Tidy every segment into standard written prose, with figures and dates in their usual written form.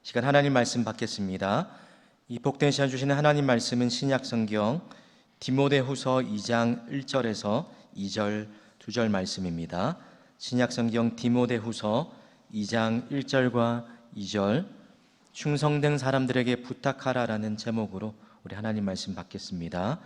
시간 하나님 말씀 받겠습니다. 이 복된 시간 주시는 하나님 말씀은 신약 성경 디모데후서 2장 1절에서 2절 2절 말씀입니다. 신약 성경 디모데후서 2장 1절과 2절 충성된 사람들에게 부탁하라라는 제목으로 우리 하나님 말씀 받겠습니다.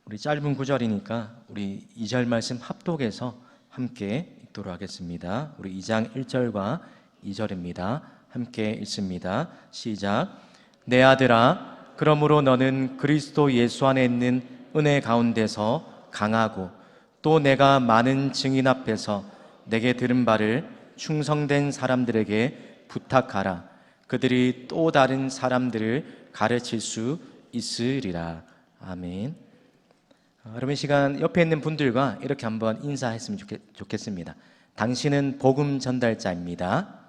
우리 짧은 구절이니까 우리 2절 말씀 합독해서 함께 읽도록 하겠습니다. 우리 2장 1절과 2절입니다. 함께 읽습니다. 시작. 내 아들아, 그러므로 너는 그리스도 예수 안에 있는 은혜 가운데서 강하고 또 내가 많은 증인 앞에서 내게 들은 바를 충성된 사람들에게 부탁하라. 그들이 또 다른 사람들을 가르칠 수 있으리라. 아멘. 여러분, 이 시간 옆에 있는 분들과 이렇게 한번 인사했으면 좋겠습니다. 당신은 복음 전달자입니다.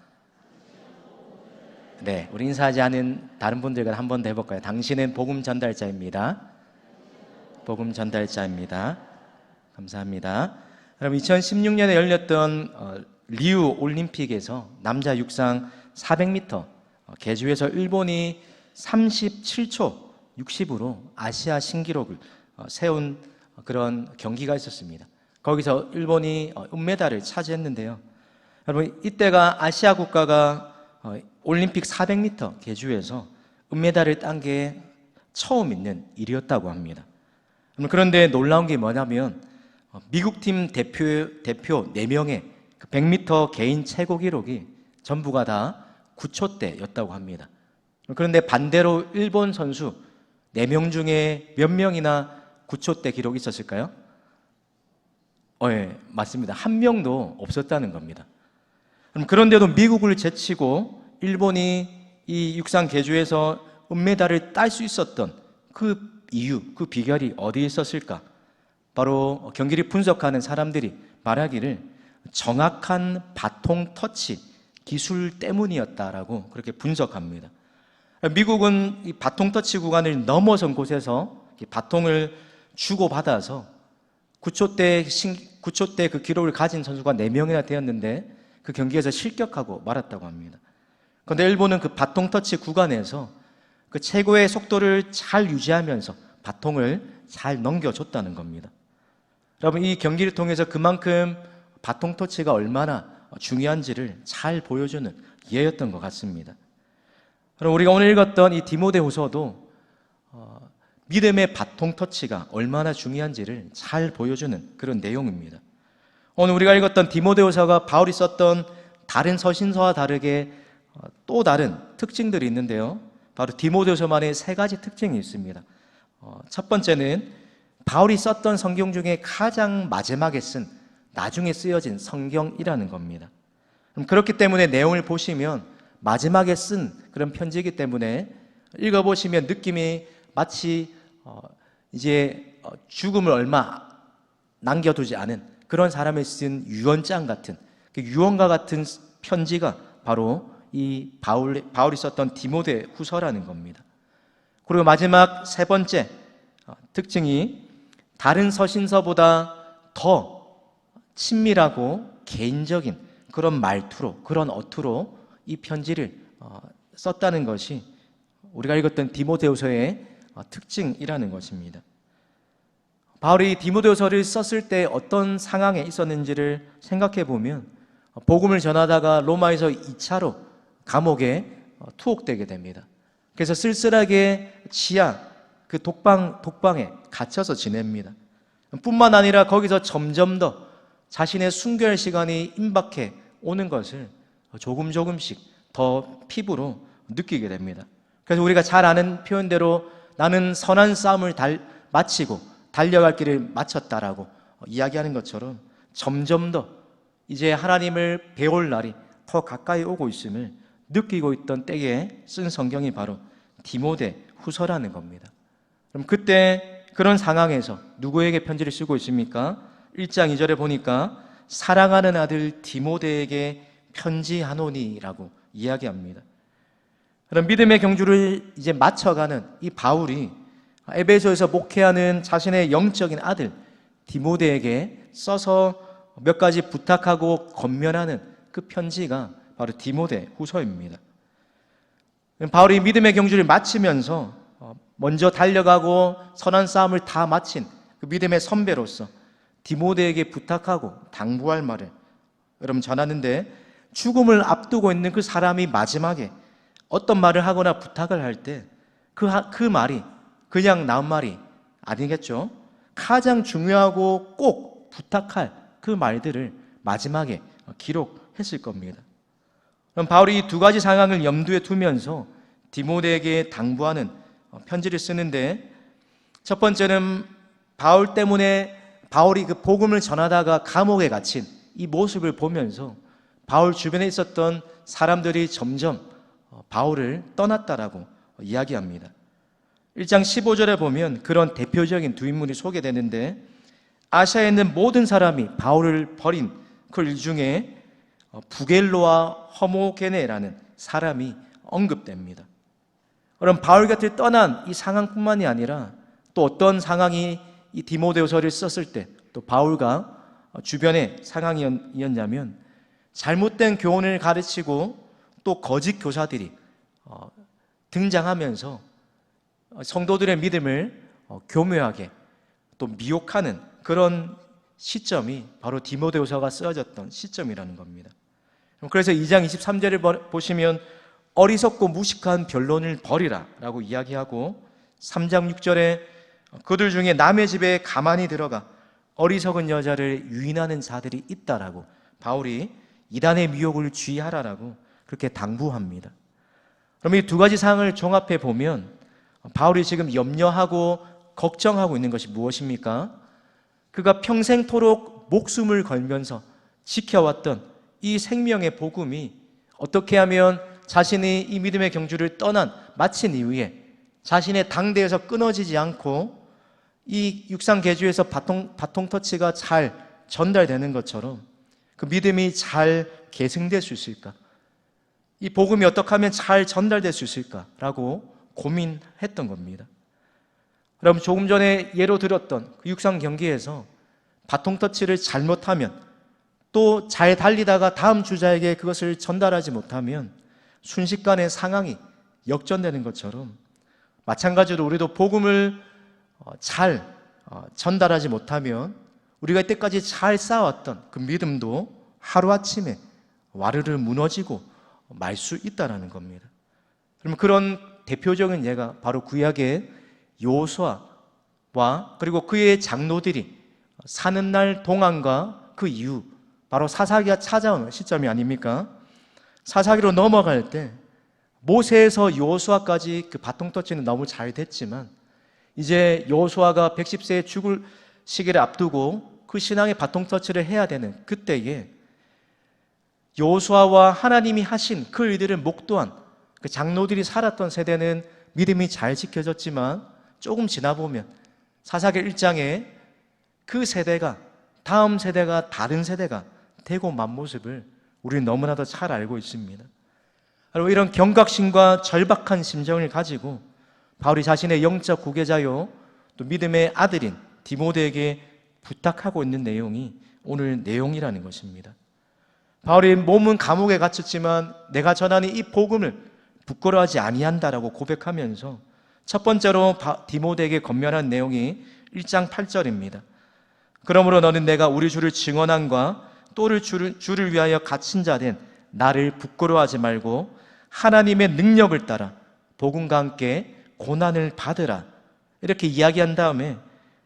네, 우리 인사하지 않은 다른 분들과 한 번 더 해볼까요? 당신은 복음 전달자입니다. 복음 전달자입니다. 감사합니다. 여러분, 2016년에 열렸던 리우 올림픽에서 남자 육상 400m 계주에서 일본이 37초 60으로 아시아 신기록을 세운 그런 경기가 있었습니다. 거기서 일본이 은메달을 차지했는데요. 여러분, 이때가 아시아 국가가 올림픽 400m 계주에서 은메달을 딴 게 처음 있는 일이었다고 합니다. 그런데 놀라운 게 뭐냐면 미국 팀 대표 4명의 100m 개인 최고 기록이 전부가 다 9초대였다고 합니다. 그런데 반대로 일본 선수 4명 중에 몇 명이나 9초대 기록이 있었을까요? 네, 맞습니다. 한 명도 없었다는 겁니다. 그런데도 미국을 제치고 일본이 이 육상 계주에서 은메달을 딸 수 있었던 그 이유, 그 비결이 어디에 있었을까? 바로 경기를 분석하는 사람들이 말하기를 정확한 바통 터치 기술 때문이었다라고 그렇게 분석합니다. 미국은 이 바통 터치 구간을 넘어선 곳에서 바통을 주고받아서 9초대 그 기록을 가진 선수가 4명이나 되었는데 그 경기에서 실격하고 말았다고 합니다. 그런데 일본은 그 바통 터치 구간에서 그 최고의 속도를 잘 유지하면서 바통을 잘 넘겨줬다는 겁니다. 여러분, 이 경기를 통해서 그만큼 바통 터치가 얼마나 중요한지를 잘 보여주는 예였던 것 같습니다. 그럼 우리가 오늘 읽었던 이 디모데후서도 믿음의 바통 터치가 얼마나 중요한지를 잘 보여주는 그런 내용입니다. 오늘 우리가 읽었던 디모데후서가 바울이 썼던 다른 서신서와 다르게 또 다른 특징들이 있는데요. 바로 디모데후서만의 3가지 특징이 있습니다. 첫 번째는 바울이 썼던 성경 중에 가장 마지막에 쓴, 나중에 쓰여진 성경이라는 겁니다. 그렇기 때문에 내용을 보시면 마지막에 쓴 그런 편지이기 때문에 읽어보시면 느낌이 마치 이제 죽음을 얼마 남겨두지 않은 그런 사람이 쓴 유언장 같은, 그 유언과 같은 편지가 바로 이 바울이 썼던 디모데 후서라는 겁니다. 그리고 마지막 3번째 특징이 다른 서신서보다 더 친밀하고 개인적인 그런 말투로, 그런 어투로 이 편지를 썼다는 것이 우리가 읽었던 디모데후서의 특징이라는 것입니다. 바울이 디모데후서를 썼을 때 어떤 상황에 있었는지를 생각해 보면 복음을 전하다가 로마에서 2차로 감옥에 투옥되게 됩니다. 그래서 쓸쓸하게 지하 그 독방에 갇혀서 지냅니다. 뿐만 아니라 거기서 점점 더 자신의 순교할 시간이 임박해 오는 것을 조금씩 더 피부로 느끼게 됩니다. 그래서 우리가 잘 아는 표현대로 나는 선한 싸움을 마치고 달려갈 길을 마쳤다라고 이야기하는 것처럼 점점 더 이제 하나님을 배울 날이 더 가까이 오고 있음을 느끼고 있던 때에 쓴 성경이 바로 디모데 후서라는 겁니다. 그럼 그때 그런 상황에서 누구에게 편지를 쓰고 있습니까? 1장 2절에 보니까 사랑하는 아들 디모데에게 편지하노니라고 이야기합니다. 그럼 믿음의 경주를 이제 마쳐가는 이 바울이 에베소에서 목회하는 자신의 영적인 아들 디모데에게 써서 몇 가지 부탁하고 권면하는 그 편지가 바로 디모데 후서입니다. 바울이 믿음의 경주를 마치면서 먼저 달려가고 선한 싸움을 다 마친 그 믿음의 선배로서 디모데에게 부탁하고 당부할 말을 여러분 전하는데, 죽음을 앞두고 있는 그 사람이 마지막에 어떤 말을 하거나 부탁을 할 때 그 말이 그냥 나온 말이 아니겠죠. 가장 중요하고 꼭 부탁할 그 말들을 마지막에 기록했을 겁니다. 그럼 바울이 이 두 가지 상황을 염두에 두면서 디모데에게 당부하는 편지를 쓰는데, 첫 번째는 바울 때문에 바울이 그 복음을 전하다가 감옥에 갇힌 이 모습을 보면서 바울 주변에 있었던 사람들이 점점 바울을 떠났다라고 이야기합니다. 1장 15절에 보면 그런 대표적인 두 인물이 소개되는데, 아시아에 있는 모든 사람이 바울을 버린 그 일 중에 부겔로와 허모게네라는 사람이 언급됩니다. 그럼 바울 곁을 떠난 이 상황뿐만이 아니라 또 어떤 상황이 이 디모데후서를 썼을 때 또 바울과 주변의 상황이었냐면, 잘못된 교훈을 가르치고 또 거짓 교사들이 등장하면서 성도들의 믿음을 교묘하게 또 미혹하는 그런 시점이 바로 디모데후서가 쓰여졌던 시점이라는 겁니다. 그래서 2장 23절을 보시면 어리석고 무식한 변론을 버리라 라고 이야기하고, 3장 6절에 그들 중에 남의 집에 가만히 들어가 어리석은 여자를 유인하는 자들이 있다라고 바울이 이단의 미혹을 주의하라라고 그렇게 당부합니다. 그럼 이 두 가지 사항을 종합해 보면 바울이 지금 염려하고 걱정하고 있는 것이 무엇입니까? 그가 평생토록 목숨을 걸면서 지켜왔던 이 생명의 복음이 어떻게 하면 자신이 이 믿음의 경주를 마친 이후에 자신의 당대에서 끊어지지 않고 이 육상 계주에서 바통 터치가 잘 전달되는 것처럼 그 믿음이 잘 계승될 수 있을까? 이 복음이 어떻게 하면 잘 전달될 수 있을까라고 고민했던 겁니다. 여러분, 조금 전에 예로 들었던 그 육상 경기에서 바통 터치를 잘못하면, 또 잘 달리다가 다음 주자에게 그것을 전달하지 못하면 순식간에 상황이 역전되는 것처럼, 마찬가지로 우리도 복음을 잘 전달하지 못하면 우리가 이때까지 잘 쌓아왔던 그 믿음도 하루아침에 와르르 무너지고 말 수 있다는 겁니다. 그러면 그런 대표적인 예가 바로 구약의 여호수아와 그리고 그의 장로들이 사는 날 동안과 그 이후, 바로 사사기가 찾아오는 시점이 아닙니까? 사사기로 넘어갈 때 모세에서 여호수아까지 그 바통 터치는 너무 잘 됐지만, 이제 여호수아가 110세에 죽을 시기를 앞두고 그 신앙의 바통 터치를 해야 되는 그때에 여호수아와 하나님이 하신 그 일들을 목도한 그 장로들이 살았던 세대는 믿음이 잘 지켜졌지만, 조금 지나보면 사사기 1장에 그 세대가 다음 세대가 다른 세대가 되고 만 모습을 우리는 너무나도 잘 알고 있습니다. 바로 이런 경각심과 절박한 심정을 가지고 바울이 자신의 영적 후계자요 또 믿음의 아들인 디모데에게 부탁하고 있는 내용이 오늘 내용이라는 것입니다. 바울이 몸은 감옥에 갇혔지만 내가 전하는 이 복음을 부끄러워하지 아니한다라고 고백하면서 첫 번째로 디모데에게 권면한 내용이 1장 8절입니다. 그러므로 너는 내가 우리 주를 증언함과 또 주를 위하여 갇힌 자 된 나를 부끄러워하지 말고 하나님의 능력을 따라 복음과 함께 고난을 받으라, 이렇게 이야기한 다음에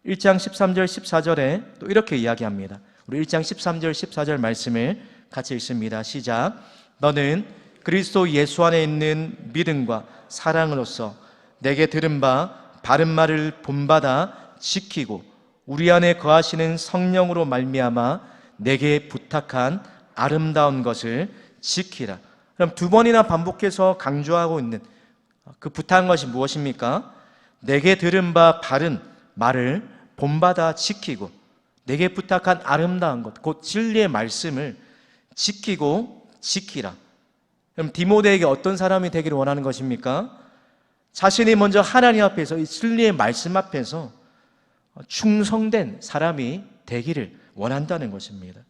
1장 13절 14절에 또 이렇게 이야기합니다. 우리 1장 13절 14절 말씀을 같이 읽습니다. 시작. 너는 그리스도 예수 안에 있는 믿음과 사랑으로서 내게 들은 바 바른 말을 본받아 지키고 우리 안에 거하시는 성령으로 말미암아 내게 부탁한 아름다운 것을 지키라. 그럼 두 번이나 반복해서 강조하고 있는 그 부탁한 것이 무엇입니까? 내게 들은 바 바른 말을 본받아 지키고 내게 부탁한 아름다운 것, 곧 진리의 말씀을 지키고 지키라. 그럼 디모데에게 어떤 사람이 되기를 원하는 것입니까? 자신이 먼저 하나님 앞에서 이 진리의 말씀 앞에서 충성된 사람이 되기를 원한다는 것입니다.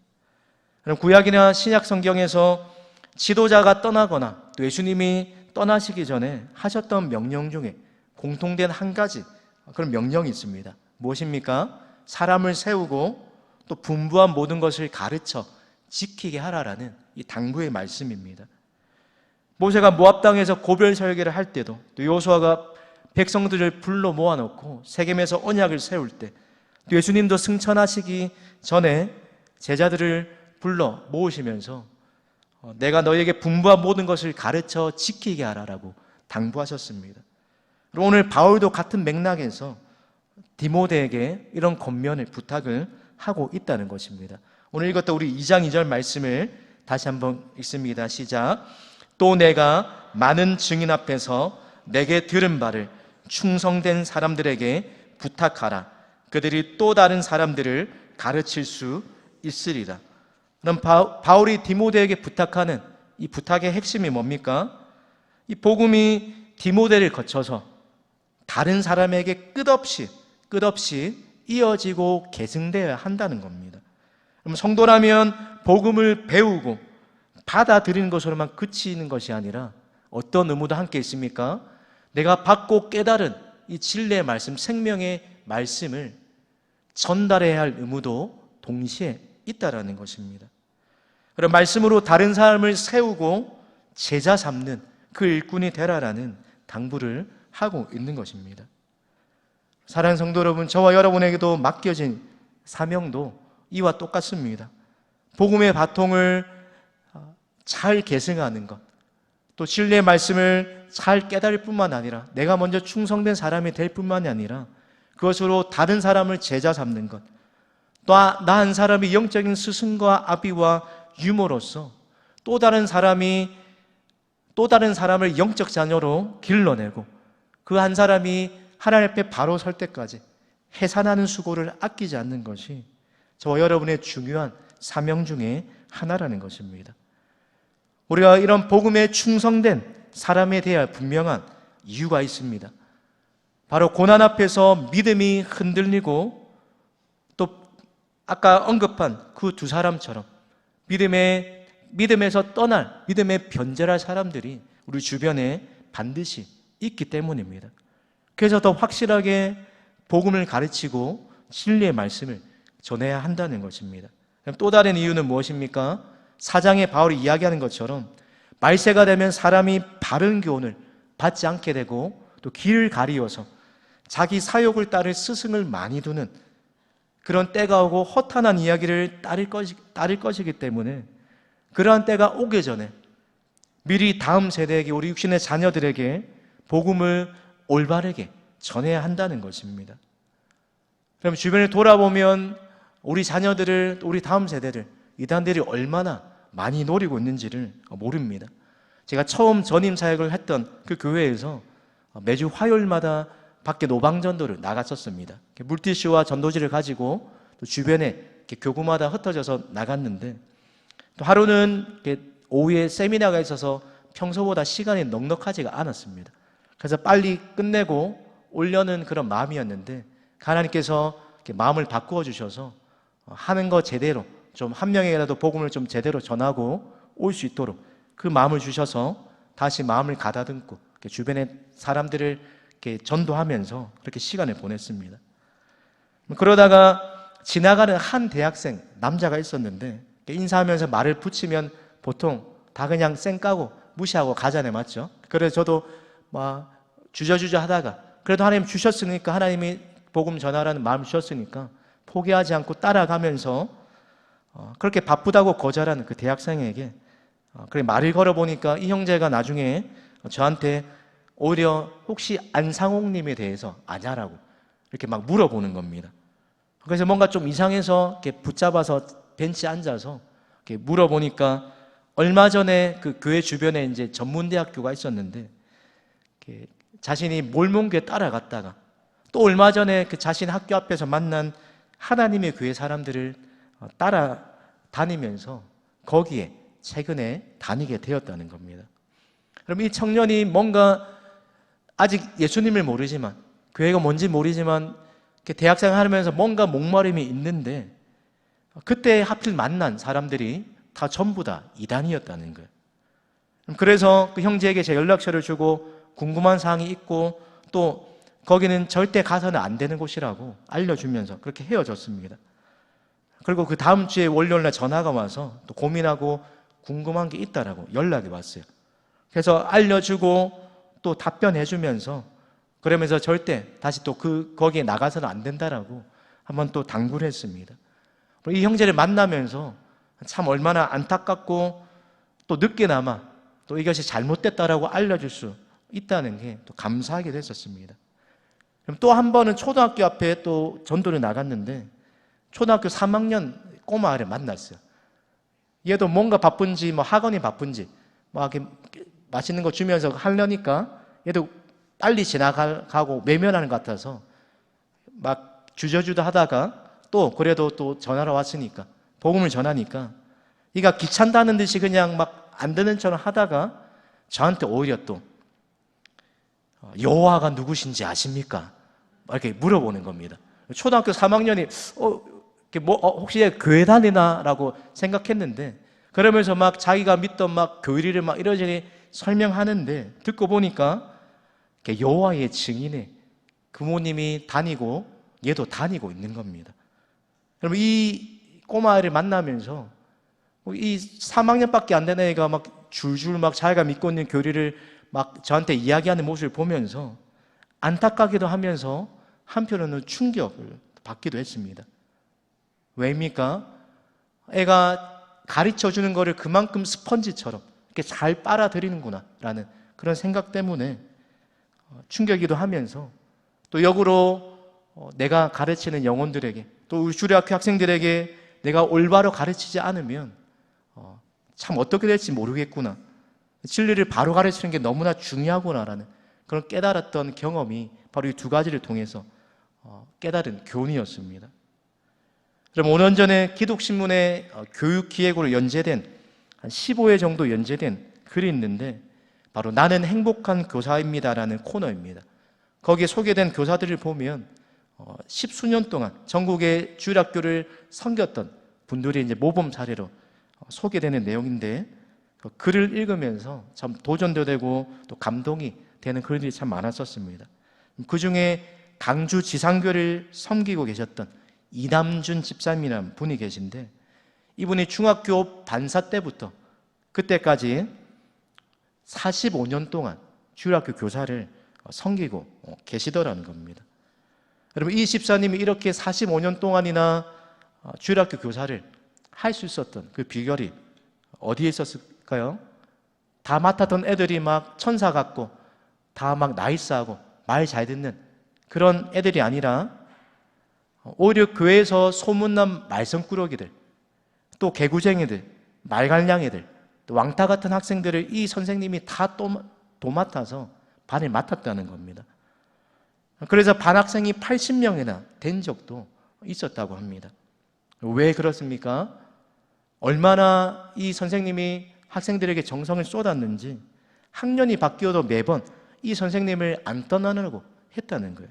그럼 구약이나 신약 성경에서 지도자가 떠나거나 또 예수님이 떠나시기 전에 하셨던 명령 중에 공통된 한 가지 그런 명령이 있습니다. 무엇입니까? 사람을 세우고 또 분부한 모든 것을 가르쳐 지키게 하라라는 이 당부의 말씀입니다. 모세가 모압 땅에서 고별 설계를 할 때도, 또 여호수아가 백성들을 불러 모아놓고 세겜에서 언약을 세울 때, 또 예수님도 승천하시기 전에 제자들을 불러 모으시면서 내가 너희에게 분부한 모든 것을 가르쳐 지키게 하라라고 당부하셨습니다. 그리고 오늘 바울도 같은 맥락에서 디모데에게 이런 권면을, 부탁을 하고 있다는 것입니다. 오늘 읽었던 우리 2장 2절 말씀을 다시 한번 읽습니다. 시작. 또 내가 많은 증인 앞에서 내게 들은 바를 충성된 사람들에게 부탁하라. 그들이 또 다른 사람들을 가르칠 수 있으리라. 그럼 바울이 디모데에게 부탁하는 이 부탁의 핵심이 뭡니까? 이 복음이 디모데를 거쳐서 다른 사람에게 끝없이 이어지고 계승되어야 한다는 겁니다. 그럼 성도라면 복음을 배우고 받아들이는 것으로만 그치는 것이 아니라 어떤 의무도 함께 있습니까? 내가 받고 깨달은 이 진리의 말씀, 생명의 말씀을 전달해야 할 의무도 동시에 있다라는 것입니다. 그럼 말씀으로 다른 사람을 세우고 제자 삼는 그 일꾼이 되라라는 당부를 하고 있는 것입니다. 사랑하는 성도 여러분, 저와 여러분에게도 맡겨진 사명도 이와 똑같습니다. 복음의 바통을 잘 계승하는 것, 또 진리의 말씀을 잘 깨달을 뿐만 아니라 내가 먼저 충성된 사람이 될 뿐만이 아니라 그것으로 다른 사람을 제자 삼는 것, 또 나 한 사람이 영적인 스승과 아비와 유모로서 또 다른 사람을 영적 자녀로 길러내고 그 한 사람이 하나님 앞에 바로 설 때까지 해산하는 수고를 아끼지 않는 것이 저와 여러분의 중요한 사명 중에 하나라는 것입니다. 우리가 이런 복음에 충성된 사람에 대한 분명한 이유가 있습니다. 바로 고난 앞에서 믿음이 흔들리고 또 아까 언급한 그 두 사람처럼 믿음에서 떠날, 믿음에 변절할 사람들이 우리 주변에 반드시 있기 때문입니다. 그래서 더 확실하게 복음을 가르치고 진리의 말씀을 전해야 한다는 것입니다. 또 다른 이유는 무엇입니까? 4장에 바울이 이야기하는 것처럼 말세가 되면 사람이 바른 교훈을 받지 않게 되고 또 길을 가리워서 자기 사욕을 따를 스승을 많이 두는 그런 때가 오고 허탄한 이야기를 따를 것이기 때문에 그러한 때가 오기 전에 미리 다음 세대에게, 우리 육신의 자녀들에게 복음을 올바르게 전해야 한다는 것입니다. 그럼 주변을 돌아보면 우리 자녀들을, 우리 다음 세대를 이단들이 얼마나 많이 노리고 있는지를 모릅니다. 제가 처음 전임 사역을 했던 그 교회에서 매주 화요일마다 밖에 노방전도를 나갔었습니다. 물티슈와 전도지를 가지고 또 주변에 교구마다 흩어져서 나갔는데, 또 하루는 오후에 세미나가 있어서 평소보다 시간이 넉넉하지가 않았습니다. 그래서 빨리 끝내고 오려는 그런 마음이었는데 하나님께서 마음을 바꾸어 주셔서 하는 거 제대로 좀 한 명에게라도 복음을 좀 제대로 전하고 올 수 있도록 그 마음을 주셔서 다시 마음을 가다듬고 주변의 사람들을 이렇게 전도하면서 그렇게 시간을 보냈습니다. 그러다가 지나가는 한 대학생 남자가 있었는데 인사하면서 말을 붙이면 보통 다 그냥 쌩 까고 무시하고 가잖아요, 맞죠? 그래서 저도 막 주저주저 하다가 그래도 하나님 주셨으니까, 하나님이 복음 전하라는 마음을 주셨으니까 포기하지 않고 따라가면서 그렇게 바쁘다고 거절하는 그 대학생에게 그래 말을 걸어보니까 이 형제가 나중에 저한테 오히려 혹시 안상홍님에 대해서 아냐라고 이렇게 막 물어보는 겁니다. 그래서 뭔가 좀 이상해서 이렇게 붙잡아서 벤치에 앉아서 이렇게 물어보니까 얼마 전에 그 교회 주변에 이제 전문대학교가 있었는데 자신이 몰몬교에 따라갔다가 또 얼마 전에 그 자신 학교 앞에서 만난 하나님의 교회 사람들을 따라다니면서 거기에 최근에 다니게 되었다는 겁니다. 그럼 이 청년이 뭔가 아직 예수님을 모르지만, 교회가 뭔지 모르지만 대학생활 하면서 뭔가 목마름이 있는데 그때 하필 만난 사람들이 다 전부 다 이단이었다는 거예요. 그래서 그 형제에게 제 연락처를 주고 궁금한 사항이 있고 또 거기는 절대 가서는 안 되는 곳이라고 알려주면서 그렇게 헤어졌습니다. 그리고 그 다음 주에 월요일날 전화가 와서 또 고민하고 궁금한 게 있다라고 연락이 왔어요. 그래서 알려주고 또 답변해주면서 그러면서 절대 다시 또 거기에 나가서는 안 된다라고 한번 또 당부를 했습니다. 이 형제를 만나면서 참 얼마나 안타깝고 또 늦게나마 또 이것이 잘못됐다라고 알려줄 수 있다는 게 또 감사하게 됐었습니다. 그럼 또 한 번은 초등학교 앞에 또 전도를 나갔는데 초등학교 3학년 꼬마를 만났어요. 얘도 뭔가 바쁜지 뭐 학원이 바쁜지 막 이렇게 맛있는 거 주면서 하려니까 얘도 빨리 지나가고 외면하는 것 같아서 막 주저주저 하다가 또 그래도 또 전화로 왔으니까 복음을 전하니까 얘가 귀찮다는 듯이 그냥 막 안 되는 척을 하다가 저한테 오히려 또 여호와가 누구신지 아십니까? 이렇게 물어보는 겁니다. 초등학교 3학년이 혹시 교회 다니나라고 생각했는데 그러면서 막 자기가 믿던 막 교리를 막 이러저리 설명하는데 듣고 보니까 여호와의 증인에 부모님이 다니고 얘도 다니고 있는 겁니다. 그럼 이 꼬마를 만나면서 이 3학년밖에 안 되는 애가 막 줄줄 막 자기가 믿고 있는 교리를 막 저한테 이야기하는 모습을 보면서 안타깝기도 하면서 한편으로는 충격을 받기도 했습니다. 왜입니까? 애가 가르쳐 주는 거를 그만큼 스펀지처럼 이렇게 잘 빨아들이는구나 라는 그런 생각 때문에 충격이기도 하면서 또 역으로 내가 가르치는 영혼들에게 또 우리 주례학교 학생들에게 내가 올바로 가르치지 않으면 참 어떻게 될지 모르겠구나, 진리를 바로 가르치는 게 너무나 중요하구나라는 그런 깨달았던 경험이 바로 이 두 가지를 통해서 깨달은 교훈이었습니다. 그럼 5년 전에 기독신문에 교육기획으로 연재된 한 15회 정도 연재된 글이 있는데 바로 나는 행복한 교사입니다라는 코너입니다. 거기에 소개된 교사들을 보면 10수년 동안 전국의 주일학교를 섬겼던 분들이 이제 모범 사례로 소개되는 내용인데 그 글을 읽으면서 참 도전도 되고 또 감동이 되는 글들이 참 많았었습니다. 그 중에 강주 지상교를 섬기고 계셨던 이남준 집사님이라는 분이 계신데 이분이 중학교 반사 때부터 그때까지 45년 동안 주일학교 교사를 섬기고 계시더라는 겁니다. 여러분, 이 집사님이 이렇게 45년 동안이나 주일학교 교사를 할 수 있었던 그 비결이 어디에 있었을까요? 다 맡았던 애들이 막 천사 같고 다 막 나이스하고 말 잘 듣는 그런 애들이 아니라 오히려 교회에서 소문난 말썽꾸러기들, 또 개구쟁이들, 말갈량이들, 또 왕따 같은 학생들을 이 선생님이 다 도맡아서 반을 맡았다는 겁니다. 그래서 반 학생이 80명이나 된 적도 있었다고 합니다. 왜 그렇습니까? 얼마나 이 선생님이 학생들에게 정성을 쏟았는지 학년이 바뀌어도 매번 이 선생님을 안 떠나려고 했다는 거예요.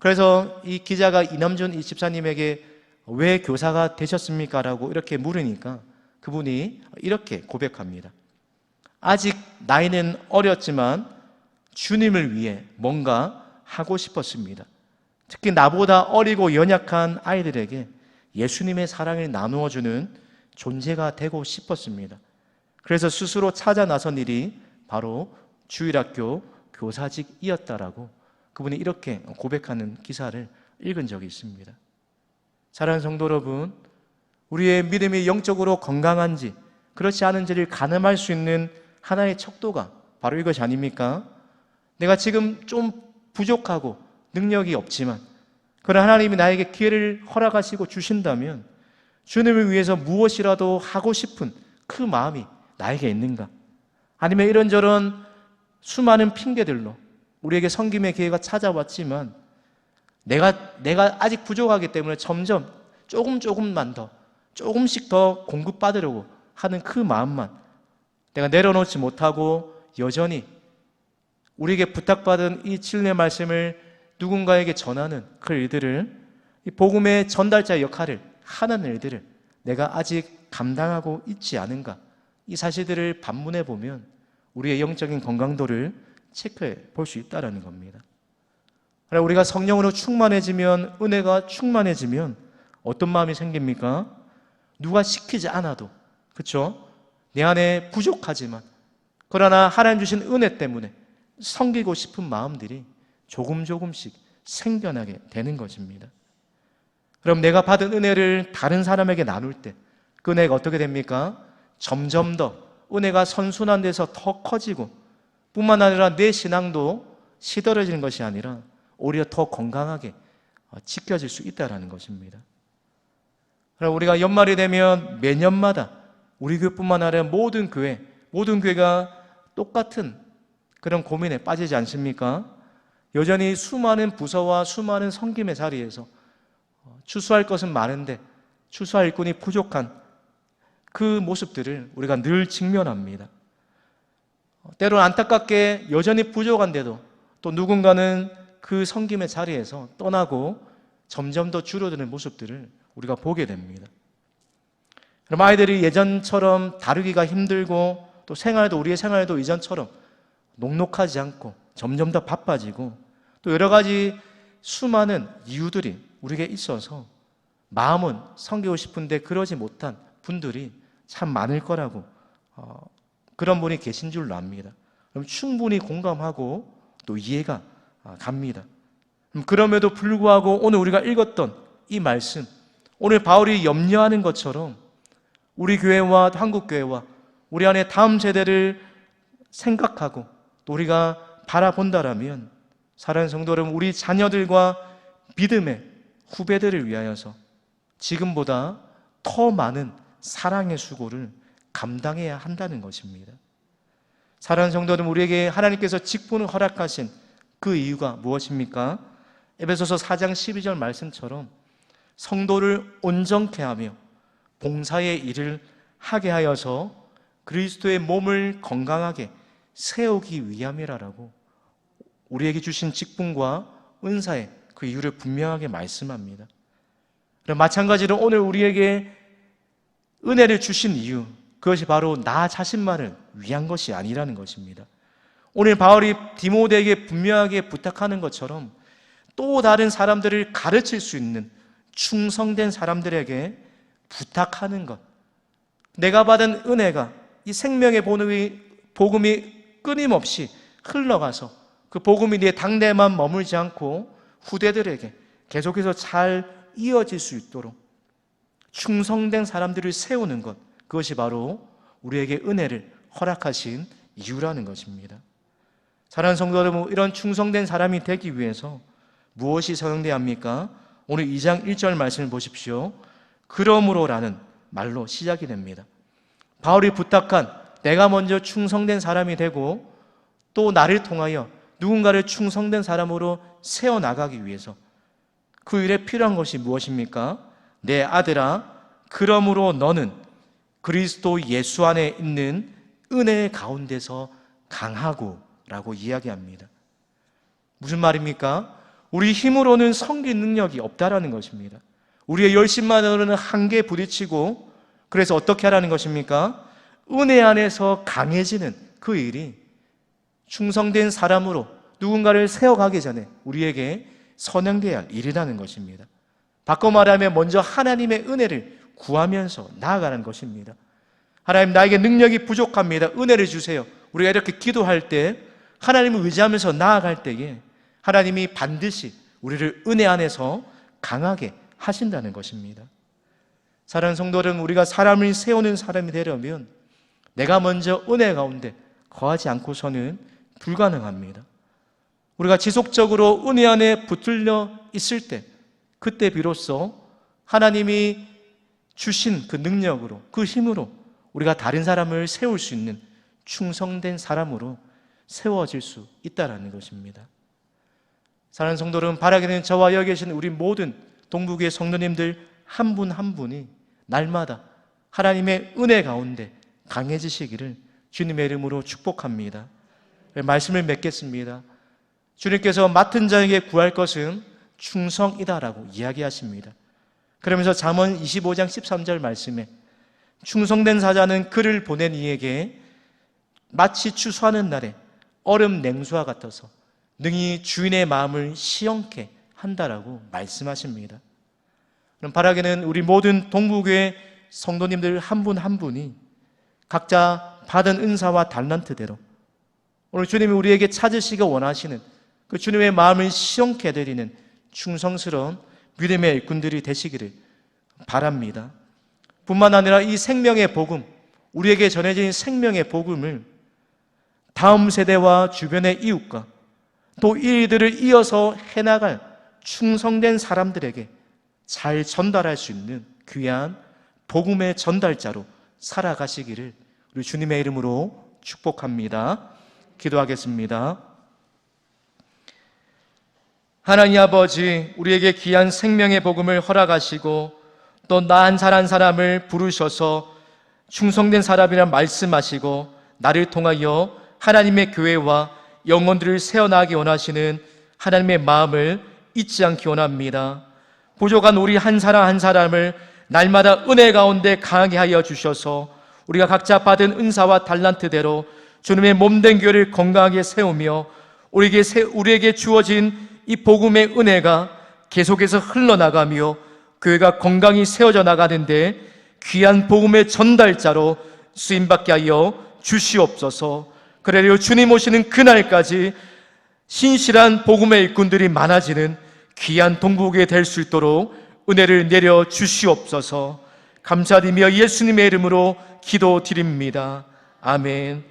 그래서 이 기자가 이남준 이 집사님에게 왜 교사가 되셨습니까? 라고 이렇게 물으니까 그분이 이렇게 고백합니다. 아직 나이는 어렸지만 주님을 위해 뭔가 하고 싶었습니다. 특히 나보다 어리고 연약한 아이들에게 예수님의 사랑을 나누어주는 존재가 되고 싶었습니다. 그래서 스스로 찾아 나선 일이 바로 주일학교 교사직이었다라고 그분이 이렇게 고백하는 기사를 읽은 적이 있습니다. 사랑하는 성도 여러분, 우리의 믿음이 영적으로 건강한지 그렇지 않은지를 가늠할 수 있는 하나의 척도가 바로 이것이 아닙니까? 내가 지금 좀 부족하고 능력이 없지만 그러나 하나님이 나에게 기회를 허락하시고 주신다면 주님을 위해서 무엇이라도 하고 싶은 그 마음이 나에게 있는가? 아니면 이런저런 수많은 핑계들로 우리에게 섬김의 기회가 찾아왔지만 내가 아직 부족하기 때문에 점점 조금만 더 조금씩 더 공급받으려고 하는 그 마음만 내가 내려놓지 못하고 여전히 우리에게 부탁받은 이 진리의 말씀을 누군가에게 전하는 그 일들을, 이 복음의 전달자 역할을 하는 일들을 내가 아직 감당하고 있지 않은가, 이 사실들을 반문해 보면 우리의 영적인 건강도를 체크해 볼 수 있다는 겁니다. 우리가 성령으로 충만해지면, 은혜가 충만해지면 어떤 마음이 생깁니까? 누가 시키지 않아도, 그렇죠? 내 안에 부족하지만 그러나 하나님 주신 은혜 때문에 섬기고 싶은 마음들이 조금씩 생겨나게 되는 것입니다. 그럼 내가 받은 은혜를 다른 사람에게 나눌 때 그 은혜가 어떻게 됩니까? 점점 더 은혜가 선순환 돼서 더 커지고, 뿐만 아니라 내 신앙도 시들어지는 것이 아니라 오히려 더 건강하게 지켜질 수 있다는 것입니다. 그럼 우리가 연말이 되면 매년마다 우리 교회뿐만 아니라 모든 교회가 똑같은 그런 고민에 빠지지 않습니까? 여전히 수많은 부서와 수많은 섬김의 자리에서 추수할 것은 많은데 추수할 일꾼이 부족한 그 모습들을 우리가 늘 직면합니다. 때로는 안타깝게 여전히 부족한데도 또 누군가는 그 섬김의 자리에서 떠나고 점점 더 줄어드는 모습들을 우리가 보게 됩니다. 그럼 아이들이 예전처럼 다루기가 힘들고 또 우리의 생활도 이전처럼 녹록하지 않고 점점 더 바빠지고 또 여러 가지 수많은 이유들이 우리에게 있어서 마음은 섬기고 싶은데 그러지 못한 분들이 참 많을 거라고 그런 분이 계신 줄로 압니다. 그럼 충분히 공감하고 또 이해가 갑니다. 그럼에도 불구하고 오늘 우리가 읽었던 이 말씀, 오늘 바울이 염려하는 것처럼 우리 교회와 한국교회와 우리 안에 다음 세대를 생각하고 또 우리가 바라본다라면 사랑하는 성도 여러분, 우리 자녀들과 믿음의 후배들을 위하여서 지금보다 더 많은 사랑의 수고를 감당해야 한다는 것입니다. 사랑하는 성도 여러분, 우리에게 하나님께서 직분을 허락하신 그 이유가 무엇입니까? 에베소서 4장 12절 말씀처럼 성도를 온전케 하며 봉사의 일을 하게 하여서 그리스도의 몸을 건강하게 세우기 위함이라고 우리에게 주신 직분과 은사의 그 이유를 분명하게 말씀합니다. 그럼 마찬가지로 오늘 우리에게 은혜를 주신 이유, 그것이 바로 나 자신만을 위한 것이 아니라는 것입니다. 오늘 바울이 디모데에게 분명하게 부탁하는 것처럼 또 다른 사람들을 가르칠 수 있는 충성된 사람들에게 부탁하는 것, 내가 받은 은혜가 이 생명의 복음이 끊임없이 흘러가서 그 복음이 내 당대에만 머물지 않고 후대들에게 계속해서 잘 이어질 수 있도록 충성된 사람들을 세우는 것, 그것이 바로 우리에게 은혜를 허락하신 이유라는 것입니다. 사랑하는 성도 여러분, 이런 충성된 사람이 되기 위해서 무엇이 적용돼야 합니까? 오늘 2장 1절 말씀을 보십시오. 그러므로라는 말로 시작이 됩니다. 바울이 부탁한 내가 먼저 충성된 사람이 되고 또 나를 통하여 누군가를 충성된 사람으로 세워나가기 위해서 그 일에 필요한 것이 무엇입니까? 내 아들아, 그러므로 너는 그리스도 예수 안에 있는 은혜 가운데서 강하고 라고 이야기합니다. 무슨 말입니까? 우리 힘으로는 섬길 능력이 없다라는 것입니다. 우리의 열심만으로는 한계에 부딪히고, 그래서 어떻게 하라는 것입니까? 은혜 안에서 강해지는 그 일이 충성된 사람으로 누군가를 세워가기 전에 우리에게 선행돼야 할 일이라는 것입니다. 바꿔 말하면 먼저 하나님의 은혜를 구하면서 나아가는 것입니다. 하나님, 나에게 능력이 부족합니다. 은혜를 주세요. 우리가 이렇게 기도할 때, 하나님을 의지하면서 나아갈 때에 하나님이 반드시 우리를 은혜 안에서 강하게 하신다는 것입니다. 사랑하는 성도 여러분, 우리가 사람을 세우는 사람이 되려면 내가 먼저 은혜 가운데 거하지 않고서는 불가능합니다. 우리가 지속적으로 은혜 안에 붙들려 있을 때, 그때 비로소 하나님이 주신 그 능력으로, 그 힘으로 우리가 다른 사람을 세울 수 있는 충성된 사람으로 세워질 수 있다는 것입니다. 사랑하는 성도 여러분, 바라게 되는 저와 여기 계신 우리 모든 동부교회 성도님들 한 분 한 분이 날마다 하나님의 은혜 가운데 강해지시기를 주님의 이름으로 축복합니다. 말씀을 맺겠습니다. 주님께서 맡은 자에게 구할 것은 충성이다라고 이야기하십니다. 그러면서 잠언 25장 13절 말씀에 충성된 사자는 그를 보낸 이에게 마치 추수하는 날에 얼음 냉수와 같아서 능히 주인의 마음을 시원케 한다라고 말씀하십니다. 그럼 바라기는 우리 모든 동부교회 성도님들 한 분 한 분이 각자 받은 은사와 달란트대로 오늘 주님이 우리에게 찾으시기 원하시는 그 주님의 마음을 시원케 해드리는 충성스러운 믿음의 일꾼들이 되시기를 바랍니다. 뿐만 아니라 이 생명의 복음, 우리에게 전해진 생명의 복음을 다음 세대와 주변의 이웃과 또 이 일들을 이어서 해나갈 충성된 사람들에게 잘 전달할 수 있는 귀한 복음의 전달자로 살아가시기를 우리 주님의 이름으로 축복합니다. 기도하겠습니다. 하나님 아버지, 우리에게 귀한 생명의 복음을 허락하시고 또 나 한 사람을 부르셔서 충성된 사람이라 말씀하시고 나를 통하여 하나님의 교회와 영혼들을 세워나가기 원하시는 하나님의 마음을 잊지 않기 원합니다. 부족한 우리 한 사람 한 사람을 날마다 은혜 가운데 강하게 하여 주셔서 우리가 각자 받은 은사와 달란트대로 주님의 몸된 교회를 건강하게 세우며 우리에게 주어진 이 복음의 은혜가 계속해서 흘러나가며 교회가 건강히 세워져 나가는데 귀한 복음의 전달자로 쓰임받게 하여 주시옵소서. 그래요, 주님 오시는 그날까지 신실한 복음의 일꾼들이 많아지는 귀한 동부교회 될 수 있도록 은혜를 내려 주시옵소서. 감사드리며 예수님의 이름으로 기도드립니다. 아멘.